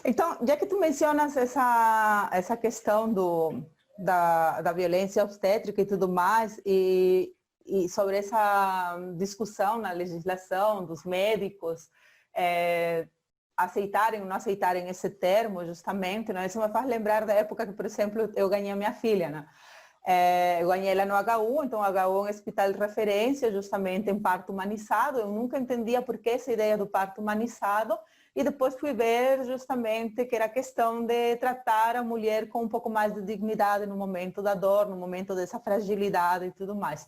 Então, já que tu mencionas essa questão da violência obstétrica e tudo mais, e sobre essa discussão na legislação dos médicos, aceitarem ou não aceitarem esse termo, justamente, né? Isso me faz lembrar da época que, por exemplo, eu ganhei a minha filha, né? Eu ganhei ela no HU, então o HU é um hospital de referência justamente em parto humanizado. Eu nunca entendia por que essa ideia do parto humanizado, e depois fui ver justamente que era questão de tratar a mulher com um pouco mais de dignidade no momento da dor, no momento dessa fragilidade e tudo mais.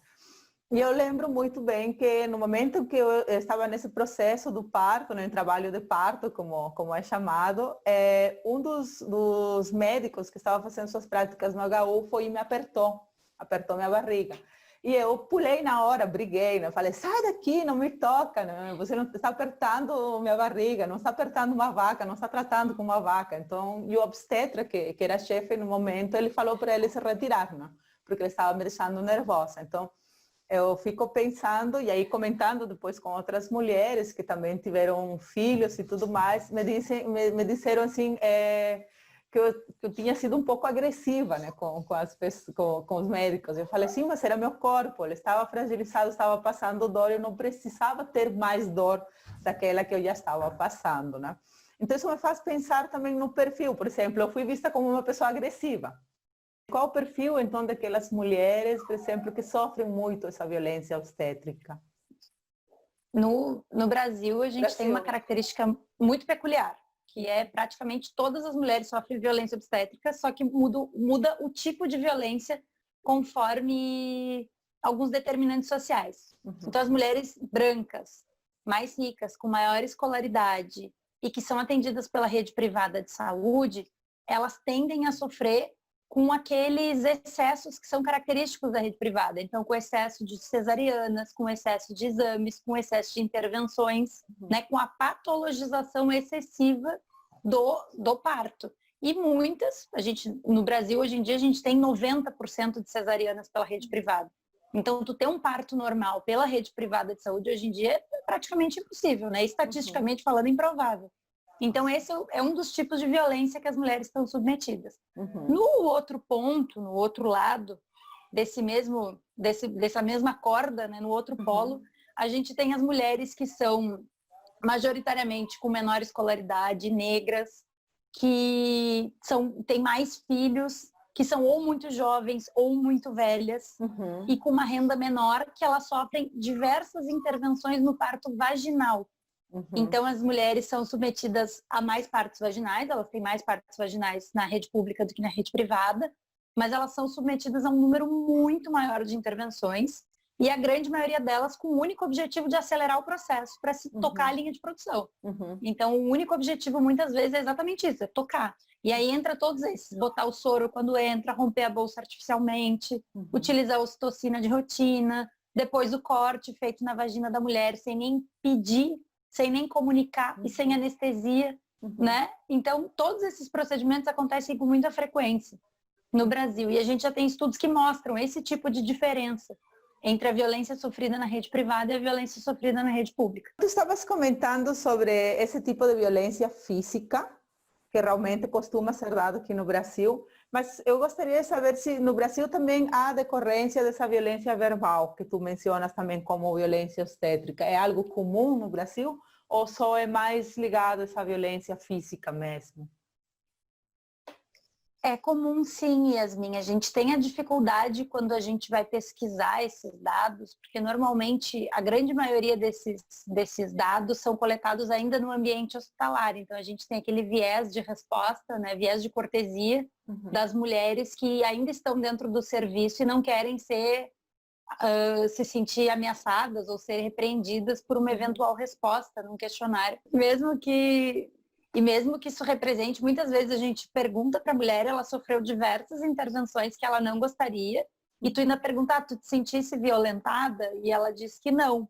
E eu lembro muito bem que no momento que eu estava nesse processo do parto, né, em trabalho de parto, como é chamado, um dos médicos que estava fazendo suas práticas no HU foi e me apertou minha barriga. E eu pulei na hora, briguei, né? Falei, sai daqui, não me toca, né? Você não está apertando minha barriga, não está apertando uma vaca, não está tratando com uma vaca. Então, e o obstetra, que era chefe no momento, ele falou para ele se retirar, né? Porque ele estava me deixando nervosa. Então, eu fico pensando, e aí comentando depois com outras mulheres que também tiveram filhos e tudo mais, me disseram assim, que eu tinha sido um pouco agressiva, né, com os médicos. Eu falei, sim, mas era meu corpo, ele estava fragilizado, estava passando dor, eu não precisava ter mais dor daquela que eu já estava passando, né? Então isso me faz pensar também no perfil. Por exemplo, eu fui vista como uma pessoa agressiva. Qual o perfil, então, daquelas mulheres, por exemplo, que sofrem muito essa violência obstétrica? No Brasil, a gente tem uma característica muito peculiar, que é praticamente todas as mulheres sofrem violência obstétrica, só que muda o tipo de violência conforme alguns determinantes sociais. Uhum. Então, as mulheres brancas, mais ricas, com maior escolaridade e que são atendidas pela rede privada de saúde, elas tendem a sofrer com aqueles excessos que são característicos da rede privada. Então, com excesso de cesarianas, com excesso de exames, com excesso de intervenções, né, com a patologização excessiva do parto. E muitas, no Brasil, hoje em dia, a gente tem 90% de cesarianas pela rede privada. Então, tu ter um parto normal pela rede privada de saúde, hoje em dia, é praticamente impossível, né? Estatisticamente falando, improvável. Então, esse é um dos tipos de violência que as mulheres estão submetidas. No outro ponto, no outro lado dessa mesma corda, né, no outro polo, a gente tem as mulheres que são majoritariamente com menor escolaridade, negras, que têm mais filhos, que são ou muito jovens ou muito velhas, e com uma renda menor, que elas sofrem diversas intervenções no parto vaginal. Então, as mulheres são submetidas a mais partos vaginais, elas têm mais partos vaginais na rede pública do que na rede privada, mas elas são submetidas a um número muito maior de intervenções, e a grande maioria delas com o único objetivo de acelerar o processo, para se tocar a linha de produção. Então, o único objetivo, muitas vezes, é exatamente isso, é tocar. E aí entra todos esses, botar o soro quando entra, romper a bolsa artificialmente, utilizar a ocitocina de rotina, depois o corte feito na vagina da mulher, sem nem pedir, sem nem comunicar e sem anestesia, né? Então, todos esses procedimentos acontecem com muita frequência no Brasil. E a gente já tem estudos que mostram esse tipo de diferença entre a violência sofrida na rede privada e a violência sofrida na rede pública. Tu estavas comentando sobre esse tipo de violência física, que realmente costuma ser dado aqui no Brasil, mas eu gostaria de saber se no Brasil também há decorrência dessa violência verbal, que tu mencionas também como violência obstétrica. É algo comum no Brasil ou só é mais ligado a essa violência física mesmo? É comum sim, Yasmin. A gente tem a dificuldade quando a gente vai pesquisar esses dados, porque normalmente a grande maioria desses dados são coletados ainda no ambiente hospitalar. Então a gente tem aquele viés de resposta, né, viés de cortesia das mulheres que ainda estão dentro do serviço e não querem se sentir ameaçadas ou ser repreendidas por uma eventual resposta num questionário. Mesmo que isso represente, muitas vezes a gente pergunta para a mulher, ela sofreu diversas intervenções que ela não gostaria, e tu ainda pergunta, tu te sentisse violentada? E ela diz que não.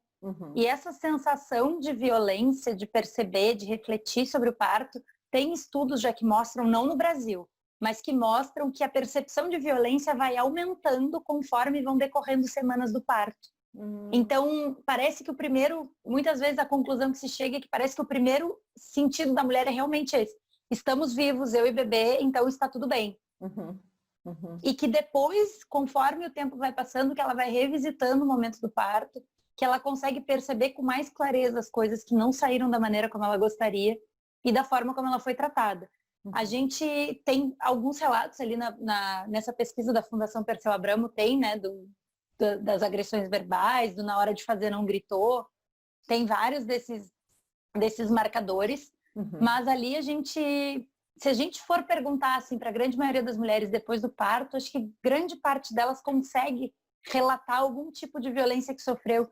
E essa sensação de violência, de perceber, de refletir sobre o parto, tem estudos já que mostram, não no Brasil, mas que mostram que a percepção de violência vai aumentando conforme vão decorrendo semanas do parto. Então, parece que muitas vezes a conclusão que se chega é que parece que o primeiro sentido da mulher é realmente esse. estamos vivos, eu e bebê, então está tudo bem. E que depois, conforme o tempo vai passando, que ela vai revisitando o momento do parto, que ela consegue perceber com mais clareza as coisas que não saíram da maneira como ela gostaria e da forma como ela foi tratada. A gente tem alguns relatos ali nessa pesquisa da Fundação Perseu Abramo, tem, né, das agressões verbais, do na hora de fazer não gritou, tem vários desses marcadores, mas ali se a gente for perguntar assim, para a grande maioria das mulheres depois do parto, acho que grande parte delas consegue relatar algum tipo de violência que sofreu,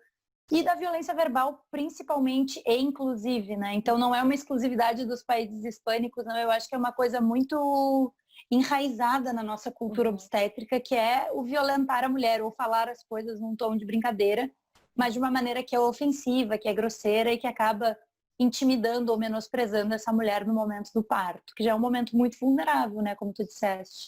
e da violência verbal principalmente e inclusive, né? Então não é uma exclusividade dos países hispânicos, não, eu acho que é uma coisa muito enraizada na nossa cultura obstétrica, que é o violentar a mulher, ou falar as coisas num tom de brincadeira, mas de uma maneira que é ofensiva, que é grosseira e que acaba intimidando ou menosprezando essa mulher no momento do parto, que já é um momento muito vulnerável, né, como tu disseste.